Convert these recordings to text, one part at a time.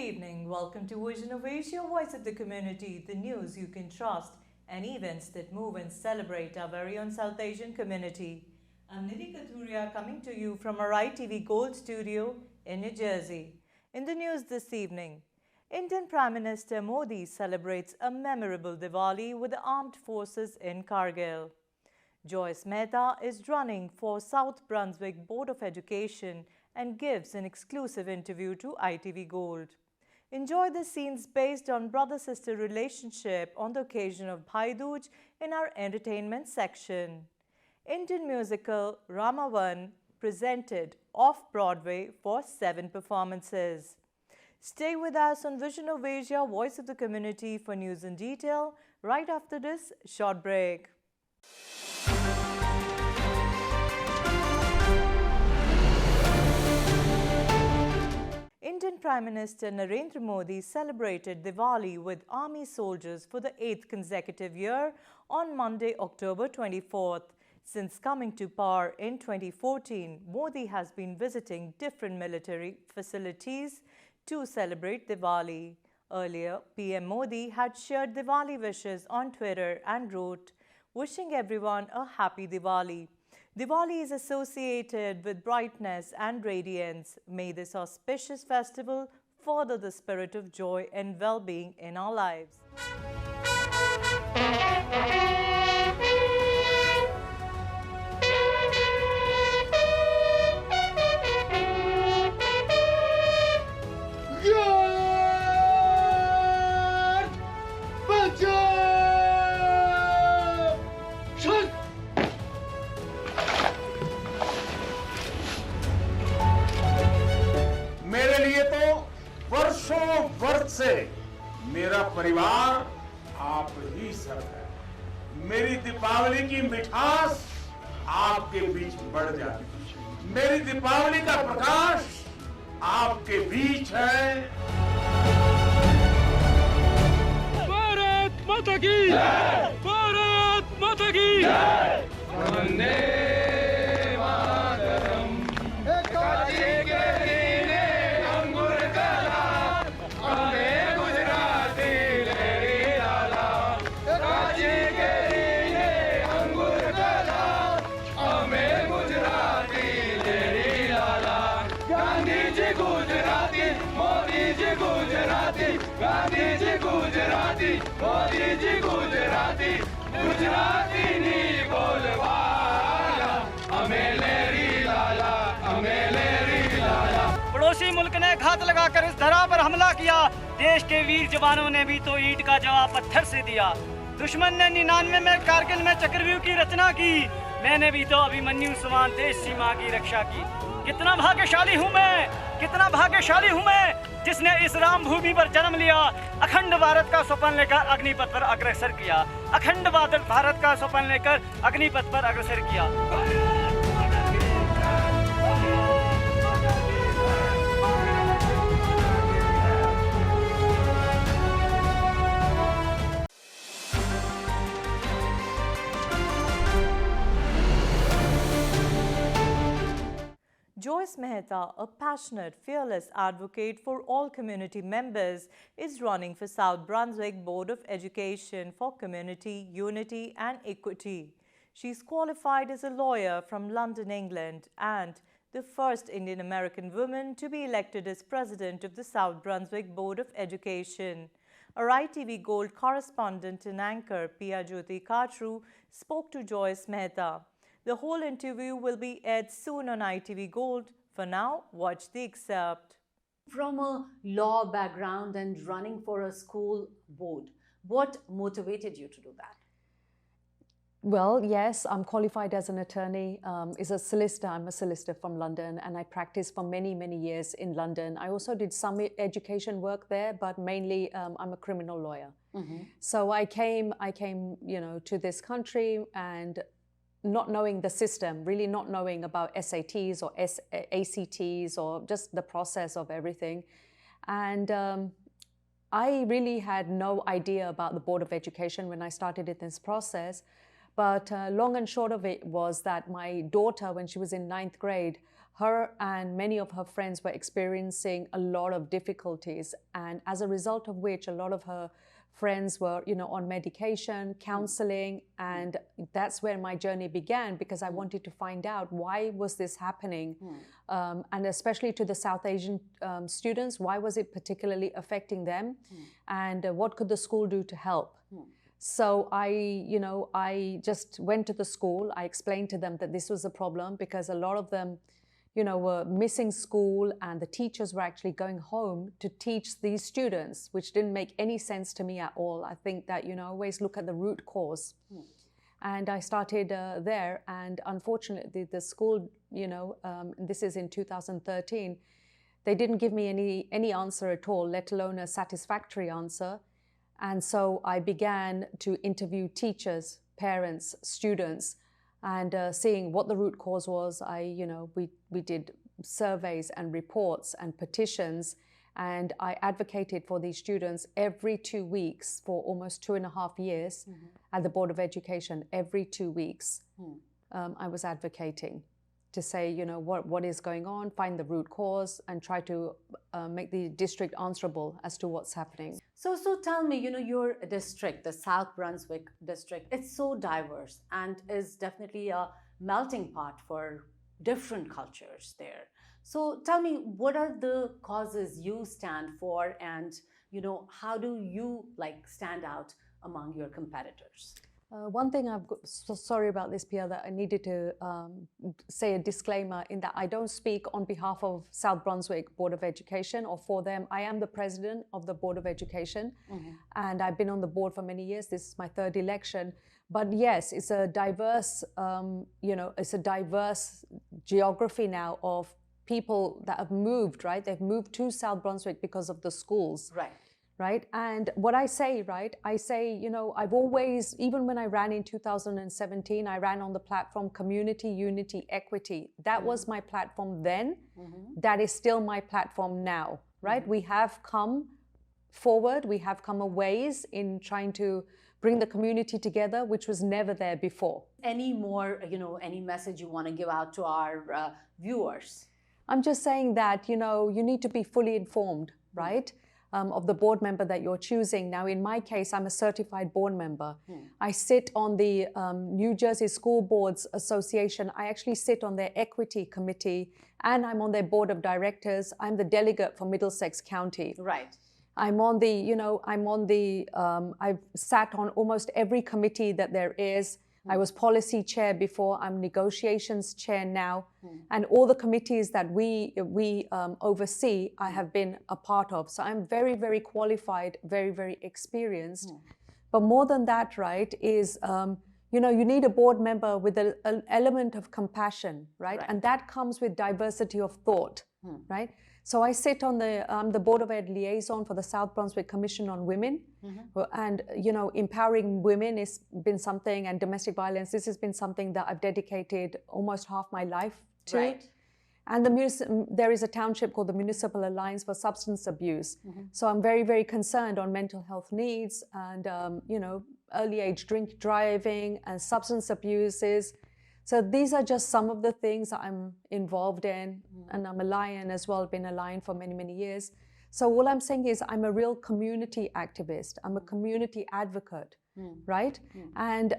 evening. Welcome to Vision of Asia, Voice of the Community, the news you can trust, and events that move and celebrate our very own South Asian community. I'm Nidhi Kathuria coming to you from our ITV Gold studio in New Jersey. In the news this evening, Indian Prime Minister Modi celebrates a memorable Diwali with the armed forces in Kargil. Joyce Mehta is running for South Brunswick Board of Education and gives an exclusive interview to ITV Gold. Enjoy the scenes based on brother-sister relationship on the occasion of Bhai Dooj in our entertainment section. Indian musical Ramavan presented off-Broadway for 7 performances. Stay with us on Vision of Asia, Voice of the Community for news in detail right after this short break. Indian Prime Minister Narendra Modi celebrated Diwali with army soldiers for the 8th consecutive year on Monday, October 24th. Since coming to power in 2014, Modi has been visiting different military facilities to celebrate Diwali. Earlier, PM Modi had shared Diwali wishes on Twitter and wrote, "Wishing everyone a happy Diwali. Diwali is associated with brightness and radiance. May this auspicious festival further the spirit of joy and well-being in our lives." वर्ष से मेरा परिवार आप ही सब है। मेरी दीपावली की मिठास आपके बीच बढ़ जाती। मेरी दीपावली का प्रकाश आपके बीच है। भारत माता की जय! भारत माता की जय! वंदे पड़ोसी मुल्क ने घात लगाकर इस धरा पर हमला किया। देश के वीर जवानों ने भी तो ईंट का जवाब पत्थर से दिया। दुश्मन ने 99 में कारगिल में चक्रव्यूह की रचना की। मैंने भी तो अभिमन्यु समान देश सीमा की रक्षा की। कितना भाग्यशाली हूँ मैं, कितना भाग्यशाली हूँ मैं, जिसने इस राम भूमि पर जन्म लिया। अखंड भारत का स्वप्न लेकर अग्निपथ पर अग्रसर किया। अखंड भारत का स्वप्न लेकर अग्निपथ पर अग्रसर किया। Joyce Mehta, a passionate, fearless advocate for all community members, is running for South Brunswick Board of Education for Community, Unity and Equity. She is qualified as a lawyer from London, England, and the first Indian American woman to be elected as president of the South Brunswick Board of Education. Our ITV Gold correspondent and anchor Pia Jyoti Katru spoke to Joyce Mehta. The whole interview will be aired soon on ITV Gold. For now, watch the excerpt. From a law background and running for a school board, what motivated you to do that? Well, yes, I'm qualified as an attorney, as a solicitor. I'm a solicitor from London, and I practiced for many, many years in London. I also did some education work there, but mainly I'm a criminal lawyer. So I came, to this country and not knowing the system, really not knowing about SATs or ACTs or just the process of everything. And I really had no idea about the Board of Education when I started in this process. But long and short of it was that my daughter, when she was in 9th grade, her and many of her friends were experiencing a lot of difficulties, and as a result of which a lot of her friends were, on medication, counseling, and that's where my journey began, because I wanted to find out why was this happening, and especially to the South Asian students, why was it particularly affecting them, and what could the school do to help? So I just went to the school. I explained to them that this was a problem because a lot of them, were missing school, and the teachers were actually going home to teach these students, which didn't make any sense to me at all. I think that, always look at the root cause. And I started there, and unfortunately the school, this is in 2013, they didn't give me any answer at all, let alone a satisfactory answer. And so I began to interview teachers, parents, students, and seeing what the root cause was. We did surveys and reports and petitions, and I advocated for these students every 2 weeks for almost 2.5 years at the Board of Education. Every 2 weeks, I was advocating to say, what is going on, find the root cause, and try to make the district answerable as to what's happening. So tell me, your district, the South Brunswick district, it's so diverse and is definitely a melting pot for different cultures there. So tell me, what are the causes you stand for, and how do you stand out among your competitors? One thing so sorry about this, Pia, that I needed to say a disclaimer in that I don't speak on behalf of South Brunswick Board of Education or for them. I am the president of the Board of Education, and I've been on the board for many years. This is my 3rd election. But yes, it's a diverse, it's a diverse geography now of people that have moved, right? They've moved to South Brunswick because of the schools. Right. And what I say, I've always, even when I ran in 2017, I ran on the platform Community, Unity, Equity. That was my platform then. That is still my platform now, right? We have come forward. We have come a ways in trying to bring the community together, which was never there before. Any more, any message you want to give out to our viewers? I'm just saying that, you need to be fully informed, right? Of the board member that you're choosing. Now, in my case, I'm a certified board member. I sit on the New Jersey School Boards Association. I actually sit on their equity committee, and I'm on their board of directors. I'm the delegate for Middlesex County. Right. I'm on the, I've sat on almost every committee that there is. I was policy chair before, I'm negotiations chair now, and all the committees that we oversee, I have been a part of. So I'm very, very qualified, very, very experienced. But more than that, right, is, you need a board member with an element of compassion, right? And that comes with diversity of thought, right? So I sit on the Board of Ed liaison for the South Brunswick Commission on Women, and empowering women has been something, and domestic violence. This has been something that I've dedicated almost half my life to. Right. And there is a township called the Municipal Alliance for Substance Abuse. So I'm very, very concerned on mental health needs and early age drink driving and substance abuses. So these are just some of the things that I'm involved in, and I'm a Lion as well, been a Lion for many, many years. So all I'm saying is I'm a real community activist. I'm a community advocate, right? And,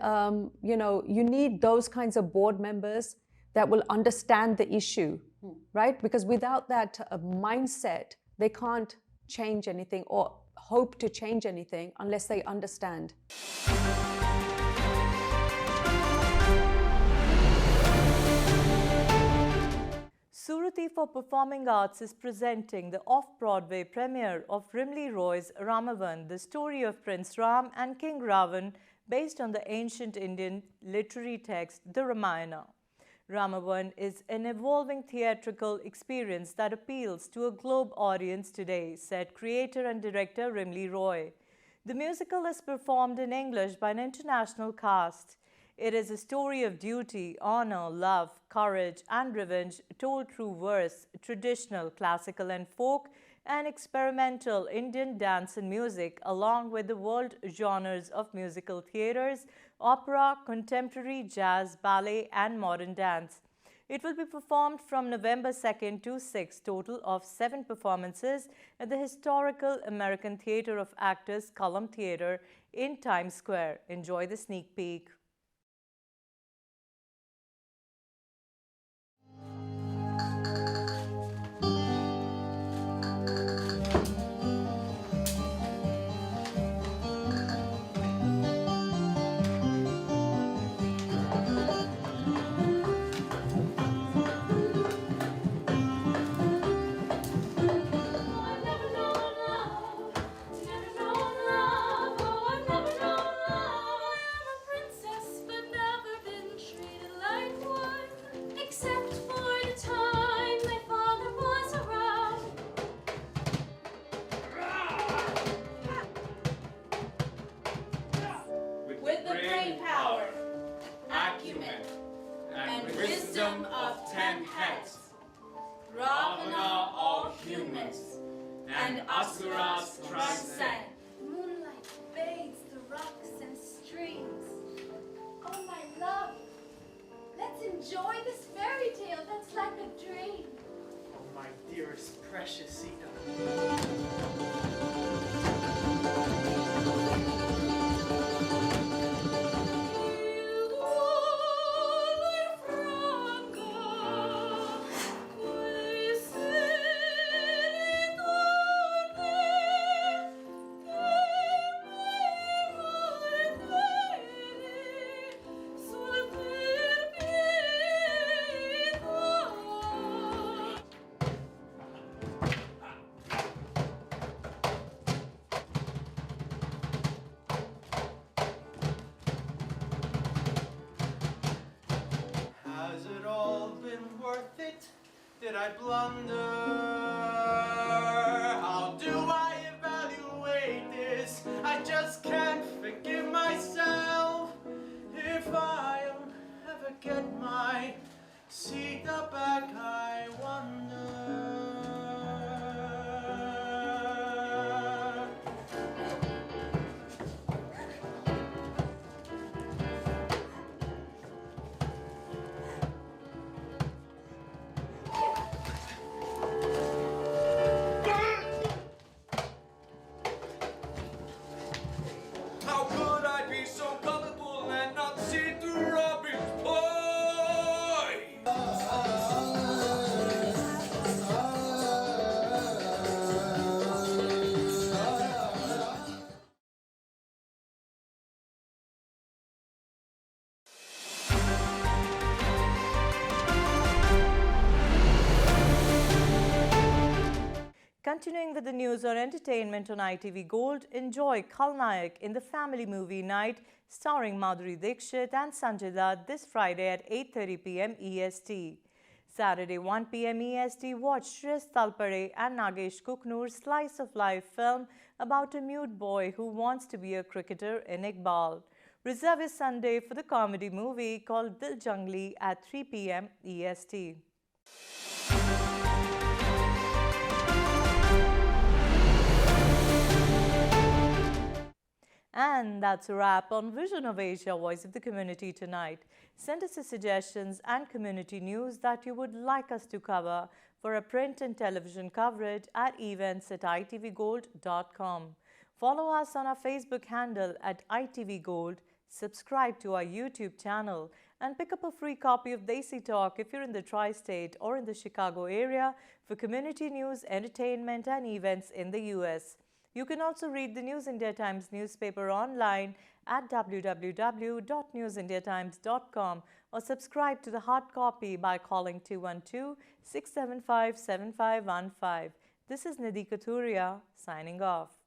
you need those kinds of board members that will understand the issue, right? Because without that mindset, they can't change anything or hope to change anything unless they understand. Surati for Performing Arts is presenting the off-Broadway premiere of Rimli Roy's Ramavan, the story of Prince Ram and King Ravan, based on the ancient Indian literary text, the Ramayana. Ramavan is an evolving theatrical experience that appeals to a globe audience today, said creator and director Rimli Roy. The musical is performed in English by an international cast. It is a story of duty, honor, love, courage, and revenge told through verse, traditional, classical, and folk, and experimental Indian dance and music, along with the world genres of musical theaters, opera, contemporary, jazz, ballet, and modern dance. It will be performed from November 2nd to 6th, total of 7 performances at the historical American Theatre of Actors Column Theatre in Times Square. Enjoy the sneak peek. Wisdom of 10 heads, Ravana all humans, and Asuras transcend. Moonlight bathes the rocks and streams. Oh, my love, let's enjoy this fairy tale that's like a dream. Oh, my dearest, precious Sita. Has it all been worth it? Did I blunder? How do I evaluate this? I just can't forgive myself. If I'll ever get my Sita back, I wonder. How could I be so gullible and not see through Robin's ploy? Continuing with the news or entertainment on ITV Gold, enjoy Khalnayak in the family movie Night starring Madhuri Dixit and Sanjay Dutt this Friday at 8:30 p.m. EST. Saturday 1 p.m. EST, watch Shriz Talpare and Nagesh Kuknur's slice of life film about a mute boy who wants to be a cricketer in Iqbal. Reserve is Sunday for the comedy movie called Dil Jungli at 3 p.m. EST. And that's a wrap on Vision of Asia, Voice of the Community tonight. Send us your suggestions and community news that you would like us to cover for a print and television coverage at events@itvgold.com. Follow us on our Facebook handle at itvgold, subscribe to our YouTube channel, and pick up a free copy of Desi Talk if you're in the tri-state or in the Chicago area for community news, entertainment, and events in the U.S. You can also read the News India Times newspaper online at www.newsindiatimes.com or subscribe to the hard copy by calling 212-675-7515. This is Nidhi Kathuria signing off.